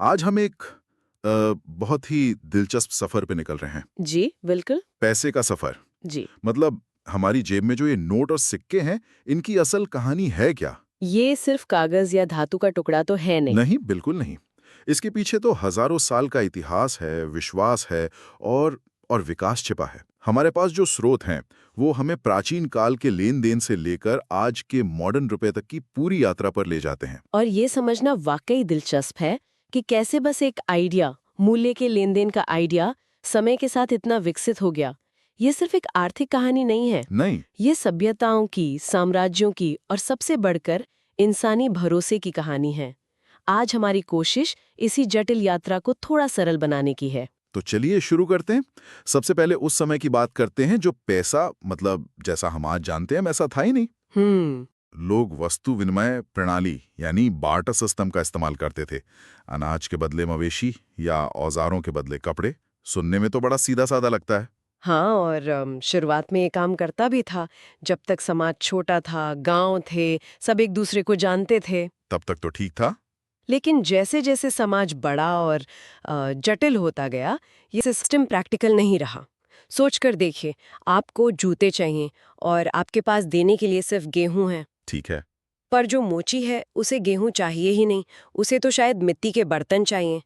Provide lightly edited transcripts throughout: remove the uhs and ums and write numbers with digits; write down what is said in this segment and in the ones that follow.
आज हम एक बहुत ही दिलचस्प सफर पे निकल रहे हैं। जी, बिल्कुल। पैसे का सफर। जी। मतलब हमारी जेब में जो ये नोट और सिक्के हैं, इनकी असल कहानी है क्या? ये सिर्फ कागज या धातु का टुकड़ा तो है नहीं। नहीं, बिल्कुल नहीं। इसके पीछे तो हजारों साल का इतिहास है, विश्वास है और विकास छिपा है। हमारे पास जो स्रोत हैं, वो हमें प्राचीन काल के लेन-देन से लेकर आज के मॉडर्न रुपए तक की पूरी यात्रा पर ले जाते हैं। और ये समझना वाकई दिलचस्प है कि कैसे बस एक आइडिया, मूल्य के लेन-देन का आइडिया, समय के साथ इतना विकसित हो गया। ये सिर्फ एक आर्थिक कहानी नहीं है। नहीं, ये सभ्यताओं की, साम्राज्यों की और सबसे बढ़कर इंसानी भरोसे की कहानी है। आज हमारी कोशिश इसी जटिल यात्रा को थोड़ा सरल बनाने की है। तो चलिए शुरू करते हैं। सबसे पहले उस समय की बात करते हैं जो पैसा मतलब जैसा हम आज जानते हैं वैसा था ही नहीं। हम्म। लोग वस्तु विनिमय प्रणाली यानी बार्टर सिस्टम का इस्तेमाल करते थे। अनाज के बदले मवेशी या औजारों के बदले कपड़े। सुनने में तो बड़ा सीधा साधा लगता है। हाँ, और शुरुआत में ये काम करता भी था। जब तक समाज छोटा था, गांव थे, सब एक दूसरे को जानते थे। तब तक तो ठीक था। लेकिन जैसे जैसे समाज बड़ा और जटिल होता गया, ये सिस्टम प्रैक्टिकल नहीं रहा। सोचकर देखिए, आपको जूते चाहिए और आपके पास देने के लिए सिर्फ गेहूं है। ठीक है। पर जो मोची है, उसे गेहूं चाहिए ही नहीं, उसे तो शायद मिट्टी के बर्तन चाहिए।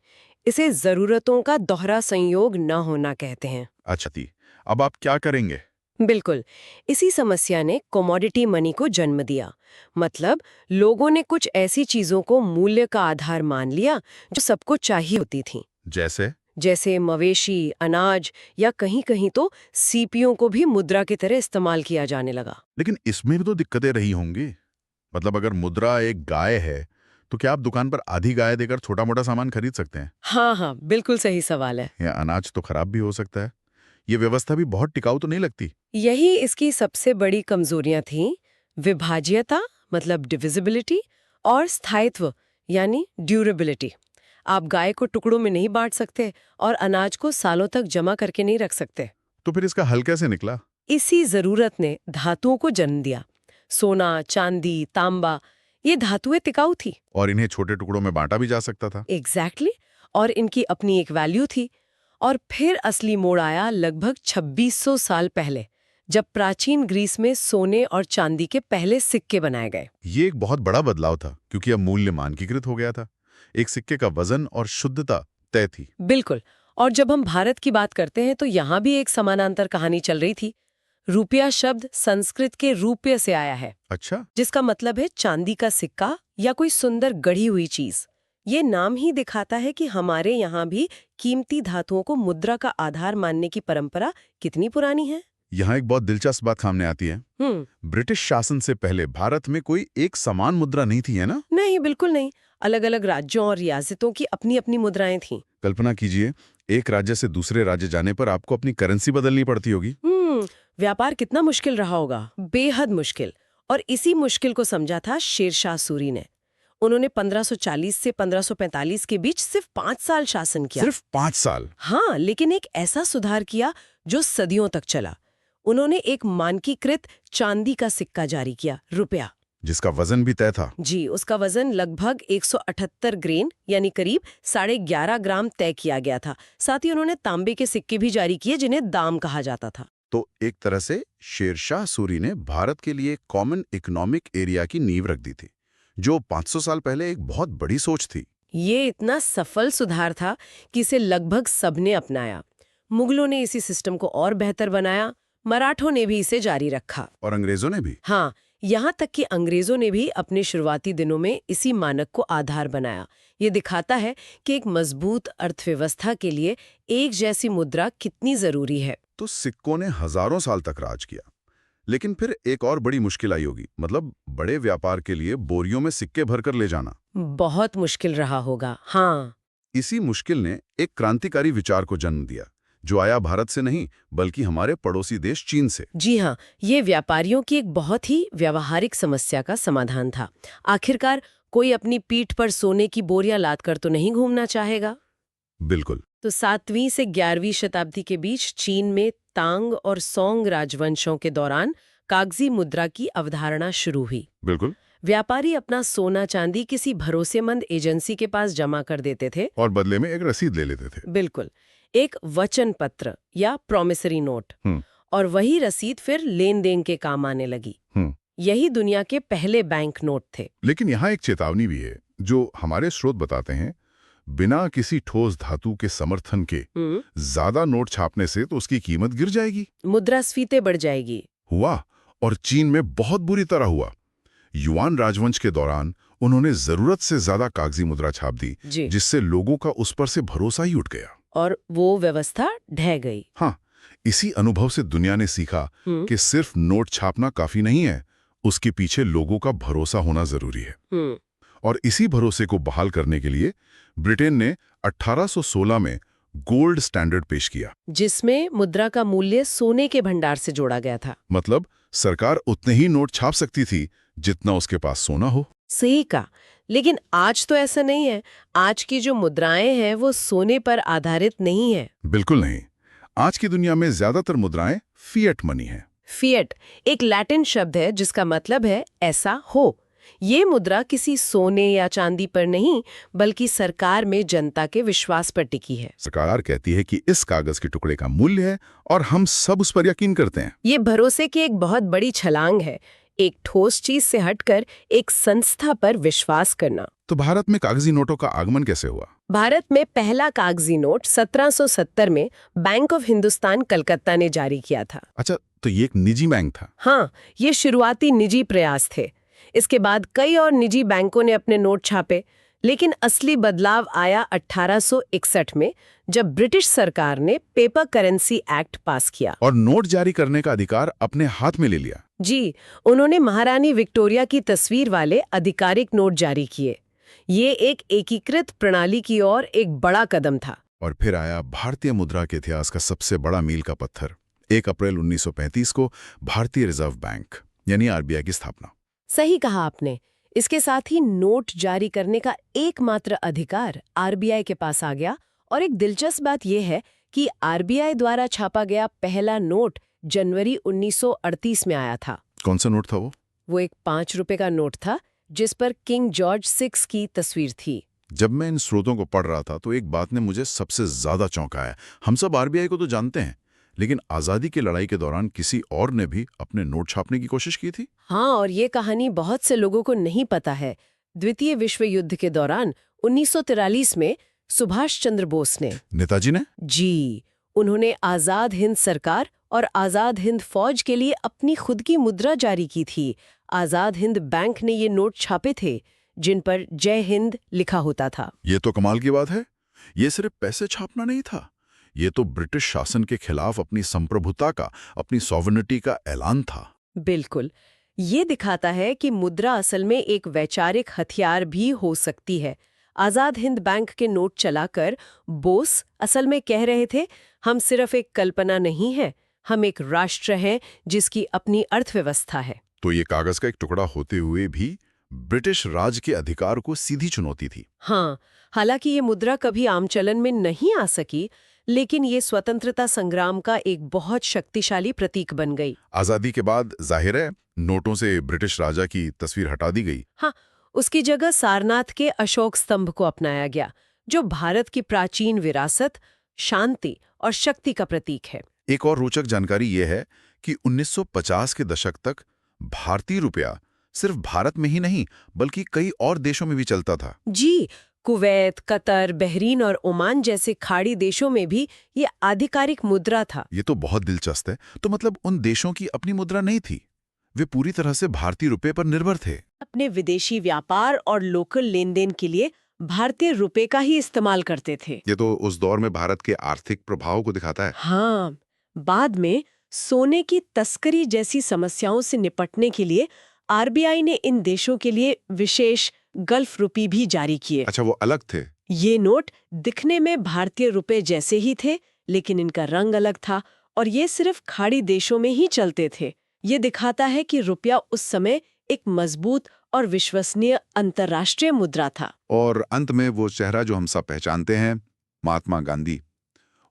इसे जरूरतों का दोहरा संयोग न होना कहते हैं। अच्छा थी। अब आप क्या करेंगे? बिल्कुल। इसी समस्या ने कमोडिटी मनी को जन्म दिया। मतलब लोगों ने कुछ ऐसी चीजों को मूल्य का आधार मान लिया जो सबको चाहिए होती थी। जैसे? जैसे मवेशी, अनाज या कहीं कहीं तो सीपियों को भी मुद्रा की तरह इस्तेमाल किया जाने लगा। लेकिन इसमें भी तो दिक्कतें रही होंगी। मतलब अगर मुद्रा एक गाय है, तो क्या आप दुकान पर आधी गाय देकर छोटा मोटा सामान खरीद सकते हैं? हाँ हाँ, बिल्कुल सही सवाल है। या अनाज तो खराब भी हो सकता है। ये व्यवस्था भी बहुत टिकाऊ तो नहीं लगती। यही इसकी सबसे बड़ी कमजोरियां थीं। विभाज्यता मतलब डिविजिबिलिटी और स्थायित्व यानी ड्यूरेबिलिटी। आप गाय को टुकड़ों में नहीं बांट सकते और अनाज को सालों तक जमा करके नहीं रख सकते। तो फिर इसका हल कैसे निकला? इसी जरूरत ने धातुओं को जन्म दिया। सोना, चांदी, तांबा, ये धातुएं टिकाऊ थी। और इन्हें छोटे टुकड़ों में बांटा भी जा सकता था। एग्जैक्टली और इनकी अपनी एक वैल्यू थी। और फिर असली मोड़ आया लगभग 2600 साल पहले, जब प्राचीन ग्रीस में सोने और चांदी के पहले सिक्के बनाए गए। ये एक बहुत बड़ा बदलाव था क्योंकि अब मूल्य मानकीकृत हो गया था। एक सिक्के का वजन और शुद्धता तय थी। बिल्कुल। और जब हम भारत की बात करते हैं तो यहाँ भी एक समानांतर कहानी चल रही थी। रुपया शब्द संस्कृत के रूप्य से आया है, अच्छा। जिसका मतलब है चांदी का सिक्का या कोई सुंदर गढ़ी हुई चीज। ये नाम ही दिखाता है कि हमारे यहाँ भी कीमती धातुओं को मुद्रा का आधार मानने की परंपरा कितनी पुरानी है। यहाँ एक बहुत दिलचस्प बात सामने आती है। ब्रिटिश शासन से पहले भारत में कोई एक समान मुद्रा नहीं थी, है ना? नहीं, बिल्कुल नहीं। अलग अलग राज्यों और रियासतों की अपनी अपनी मुद्राएं थीं। कल्पना कीजिए, एक राज्य से दूसरे राज्य जाने पर आपको अपनी करेंसी बदलनी पड़ती होगी। व्यापार कितना मुश्किल रहा होगा, बेहद मुश्किल। और इसी मुश्किल को समझा था शेरशाह सूरी ने। उन्होंने 1540 से 1545 के बीच सिर्फ 5 साल शासन किया। सिर्फ 5 साल? हाँ, लेकिन एक ऐसा सुधार किया जो सदियों तक चला। उन्होंने एक मानकीकृत चांदी का सिक्का जारी किया, रुपया। जिसका वजन भी तय था। जी, उसका वजन लगभग 178 ग्रेन यानी करीब 11.5 ग्राम तय किया गया था। साथ ही उन्होंने तांबे के सिक्के भी जारी किए जिन्हें दाम कहा जाता था। तो एक तरह से शेरशाह सूरी ने भारत के लिए कॉमन इकोनॉमिक एरिया की नींव रख दी थी, जो 500 साल पहले एक बहुत बड़ी सोच थी। ये इतना सफल सुधार था कि इसे लगभग सबने अपनाया। मुगलों ने इसी सिस्टम को और बेहतर बनाया, मराठों ने भी इसे जारी रखा। और अंग्रेजों ने भी। हाँ, यहाँ तक कि अंग्रेजों ने भी अपने शुरुआती दिनों में इसी मानक को आधार बनाया। ये दिखाता है कि एक मजबूत अर्थव्यवस्था के लिए एक जैसी मुद्रा कितनी जरूरी है। तो सिक्कों ने हजारों साल तक राज किया। लेकिन फिर एक और बड़ी मुश्किल आई होगी, मतलब बड़े व्यापार के लिए बोरियों में सिक्के भरकर ले जाना। बहुत मुश्किल रहा होगा। हाँ। इसी मुश्किल ने एक क्रांतिकारी विचार को जन्म दिया, जो आया भारत से नहीं बल्कि हमारे पड़ोसी देश चीन से। जी हाँ, ये व्यापारियों की एक बहुत ही व्यावहारिक समस्या का समाधान था। आखिरकार कोई अपनी पीठ पर सोने की बोरियां लाद कर तो नहीं घूमना चाहेगा। बिल्कुल। तो 7वीं से 11वीं शताब्दी के बीच चीन में तांग और सोंग राजवंशों के दौरान कागजी मुद्रा की अवधारणा शुरू हुई। बिल्कुल। व्यापारी अपना सोना चांदी किसी भरोसेमंद एजेंसी के पास जमा कर देते थे। और बदले में एक रसीद ले लेते थे। बिल्कुल, एक वचन पत्र या प्रॉमिसरी नोट। हम्म। और वही रसीद फिर लेन देन के काम आने लगी। हम्म। यही दुनिया के पहले बैंक नोट थे। लेकिन यहाँ एक चेतावनी भी है, जो हमारे स्रोत बताते हैं, बिना किसी ठोस धातु के समर्थन के ज्यादा नोट छापने से तो उसकी कीमत गिर जाएगी, मुद्रास्फीति बढ़ जाएगी। हुआ, और चीन में बहुत बुरी तरह हुआ। युआन राजवंश के दौरान उन्होंने जरूरत से ज्यादा कागजी मुद्रा छाप दी, जिससे लोगों का उस पर से भरोसा ही उठ गया और वो व्यवस्था ढह गई। हाँ, इसी अनुभव से दुनिया ने सीखा कि सिर्फ नोट छापना काफी नहीं है, उसके पीछे लोगों का भरोसा होना जरूरी है। और इसी भरोसे को बहाल करने के लिए ब्रिटेन ने 1816 में गोल्ड स्टैंडर्ड पेश किया, जिसमें मुद्रा का मूल्य सोने के भंडार से जोड़ा गया था। मतलब सरकार उतने ही नोट छाप सकती थी जितना उसके पास सोना हो। सही कहा, लेकिन आज तो ऐसा नहीं है। आज की जो मुद्राएं हैं वो सोने पर आधारित नहीं है। बिल्कुल नहीं। आज की दुनिया में ज्यादातर मुद्राएं फिएट मनी है। फिएट एक लैटिन शब्द है जिसका मतलब है ऐसा हो। ये मुद्रा किसी सोने या चांदी पर नहीं, बल्कि सरकार में जनता के विश्वास पर टिकी है। सरकार कहती है कि इस कागज के टुकड़े का मूल्य है और हम सब उस पर यकीन करते हैं। ये भरोसे की एक बहुत बड़ी छलांग है, एक ठोस चीज से हटकर एक संस्था पर विश्वास करना। तो भारत में कागजी नोटों का आगमन कैसे हुआ? भारत में पहला कागजी नोट 1770 में बैंक ऑफ हिंदुस्तान कलकत्ता ने जारी किया था। अच्छा, तो ये एक निजी बैंक था? हाँ, ये शुरुआती निजी प्रयास थे। इसके बाद कई और निजी बैंकों ने अपने नोट छापे, लेकिन असली बदलाव आया 1861 में, जब ब्रिटिश सरकार ने पेपर करेंसी एक्ट पास किया और नोट जारी करने का अधिकार अपने हाथ में ले लिया। जी, उन्होंने महारानी विक्टोरिया की तस्वीर वाले आधिकारिक नोट जारी किए। ये एक एकीकृत प्रणाली की ओर एक बड़ा कदम था। और फिर आया भारतीय मुद्रा के इतिहास का सबसे बड़ा मील का पत्थर, 1 अप्रैल 1935 को भारतीय रिजर्व बैंक यानी आरबीआई की स्थापना। सही कहा आपने। इसके साथ ही नोट जारी करने का एकमात्र अधिकार आरबीआई के पास आ गया। और एक दिलचस्प बात यह है कि आरबीआई द्वारा छापा गया पहला नोट जनवरी 1938 में आया था। कौन सा नोट था वो? वो एक 5 रुपए का नोट था जिस पर किंग जॉर्ज 6 की तस्वीर थी। जब मैं इन स्रोतों को पढ़ रहा था तो एक बात ने मुझे सबसे ज्यादा चौंकाया। हम सब आरबीआई को तो जानते हैं, लेकिन आजादी की लड़ाई के दौरान किसी और ने भी अपने नोट छापने की कोशिश की थी। हाँ, और ये कहानी बहुत से लोगों को नहीं पता है। द्वितीय विश्व युद्ध के दौरान 1943 में सुभाष चंद्र बोस ने, नेताजी ने, जी, उन्होंने आजाद हिंद सरकार और आजाद हिंद फौज के लिए अपनी खुद की मुद्रा जारी की थी। आजाद हिंद बैंक ने ये नोट छापे थे जिन पर जय हिंद लिखा होता था। ये तो कमाल की बात है। ये सिर्फ पैसे छापना नहीं था, ये तो ब्रिटिश शासन के खिलाफ अपनी संप्रभुता का, अपनी सॉवरेनिटी का ऐलान था। बिल्कुल, ये दिखाता है कि मुद्रा असल में एक वैचारिक हथियार भी हो सकती है। आजाद हिंद बैंक के नोट चलाकर बोस असल में कह रहे थे, हम सिर्फ एक कल्पना नहीं है, हम एक राष्ट्र हैं जिसकी अपनी अर्थव्यवस्था है। तो ये कागज का एक टुकड़ा होते हुए भी ब्रिटिश राज के अधिकार को सीधी चुनौती थी। हाँ, हालांकि ये मुद्रा कभी आम चलन में नहीं आ सकी, लेकिन ये स्वतंत्रता संग्राम का एक बहुत शक्तिशाली प्रतीक बन गई। आजादी के बाद जाहिर है नोटों से ब्रिटिश राजा की तस्वीर हटा दी गई। हाँ, उसकी जगह सारनाथ के अशोक स्तंभ को अपनाया गया, जो भारत की प्राचीन विरासत, शांति और शक्ति का प्रतीक है। एक और रोचक जानकारी यह है कि 1950 के दशक तक भारतीय रुपया सिर्फ भारत में ही नहीं बल्कि कई और देशों में भी चलता था। जी, कुवैत, कतर, बहरीन और ओमान जैसे खाड़ी देशों में भी ये आधिकारिक मुद्रा था। ये तो बहुत दिलचस्प है। तो मतलब उन देशों की अपनी मुद्रा नहीं थी, वे पूरी तरह से भारतीय रुपये पर निर्भर थे। अपने विदेशी व्यापार और लोकल लेन देन के लिए भारतीय रुपये का ही इस्तेमाल करते थे। ये तो उस दौर में भारत के आर्थिक प्रभाव को दिखाता है। हाँ, बाद में सोने की तस्करी जैसी समस्याओं से निपटने के लिए आरबीआई ने इन देशों के लिए विशेष गल्फ रुपये भी जारी किए। अच्छा, वो अलग थे? ये नोट दिखने में भारतीय रुपए जैसे ही थे, लेकिन इनका रंग अलग था और ये सिर्फ खाड़ी देशों में ही चलते थे। ये दिखाता है कि रुपया उस समय एक मजबूत और विश्वसनीय अंतर्राष्ट्रीय मुद्रा था। और अंत में वो चेहरा जो हम सब पहचानते हैं, महात्मा गांधी,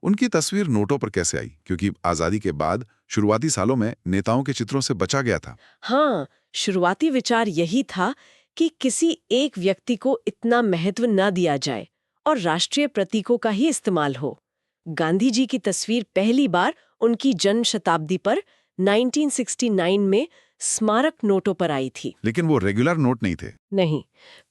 उनकी तस्वीर नोटों पर कैसे आई? क्योंकि आजादी के बाद शुरुआती सालों में नेताओं के चित्रों से बचा गया था। हाँ, शुरुआती विचार यही था कि किसी एक व्यक्ति को इतना महत्व न दिया जाए और राष्ट्रीय प्रतीकों का ही इस्तेमाल हो। गांधी जी की तस्वीर पहली बार उनकी जन्म शताब्दी पर 1969 में स्मारक नोटों पर आई थी। लेकिन वो रेगुलर नोट नहीं थे। नहीं,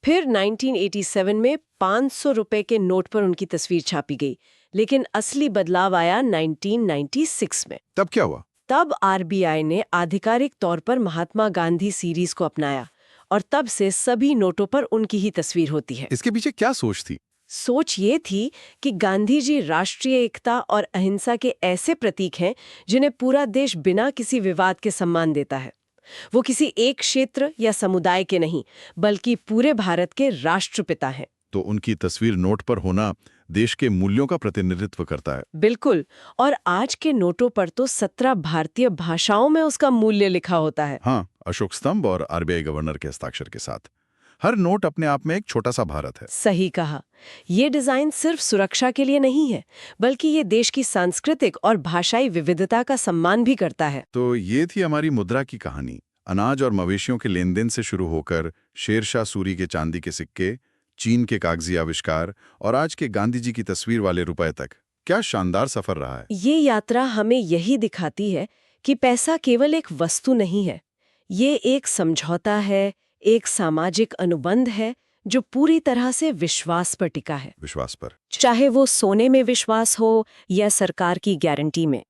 फिर 1987 में 500 रुपए के नोट पर उनकी तस्वीर छापी गई, लेकिन असली बदलाव आया 1996 में। तब क्या हुआ? तब आरबीआई ने आधिकारिक तौर पर महात्मा गांधी सीरीज को अपनाया और तब से सभी नोटों पर उनकी ही तस्वीर होती है। इसके पीछे क्या सोच थी? सोच ये थी कि गांधी जी राष्ट्रीय एकता और अहिंसा के ऐसे प्रतीक हैं जिन्हें पूरा देश बिना किसी विवाद के सम्मान देता है। वो किसी एक क्षेत्र या समुदाय के नहीं, बल्कि पूरे भारत के राष्ट्रपिता हैं। तो उनकी तस्वीर नोट पर होना देश के मूल्यों का प्रतिनिधित्व करता है। बिल्कुल, और आज के नोटों पर तो 17 भारतीय भाषाओं में उसका मूल्य लिखा होता है। हाँ, अशोक स्तंभ और आरबीआई गवर्नर के हस्ताक्षर के साथ। हर नोट अपने आप में एक छोटा सा भारत है। सही कहा। ये डिजाइन सिर्फ सुरक्षा के लिए नहीं है, बल्कि ये देश की सांस्कृतिक और भाषाई विविधता का सम्मान भी करता है। तो ये थी हमारी मुद्रा की कहानी। अनाज और मवेशियों के लेन देन से शुरू होकर शेरशाह सूरी के चांदी के सिक्के, चीन के कागजी आविष्कार और आज के गांधी जी की तस्वीर वाले रुपए तक। क्या शानदार सफर रहा है। ये यात्रा हमें यही दिखाती है कि पैसा केवल एक वस्तु नहीं है, ये एक समझौता है, एक सामाजिक अनुबंध है जो पूरी तरह से विश्वास पर टिका है। विश्वास पर। चाहे वो सोने में विश्वास हो या सरकार की गारंटी में।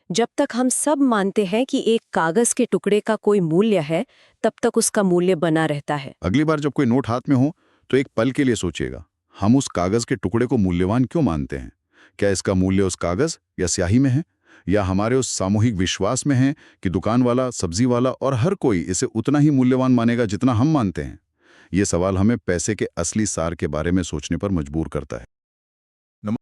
जब तक हम सब मानते हैं कि एक कागज के टुकड़े का कोई मूल्य है, तब तक उसका मूल्य बना रहता है। अगली बार जब कोई नोट हाथ में हो तो एक पल के लिए सोचिएगा, हम उस कागज के टुकड़े को मूल्यवान क्यों मानते हैं? क्या इसका मूल्य उस कागज या स्याही में है, या हमारे उस सामूहिक विश्वास में है कि दुकान वाला, सब्जी वाला और हर कोई इसे उतना ही मूल्यवान मानेगा जितना हम मानते हैं? ये सवाल हमें पैसे के असली सार के बारे में सोचने पर मजबूर करता है।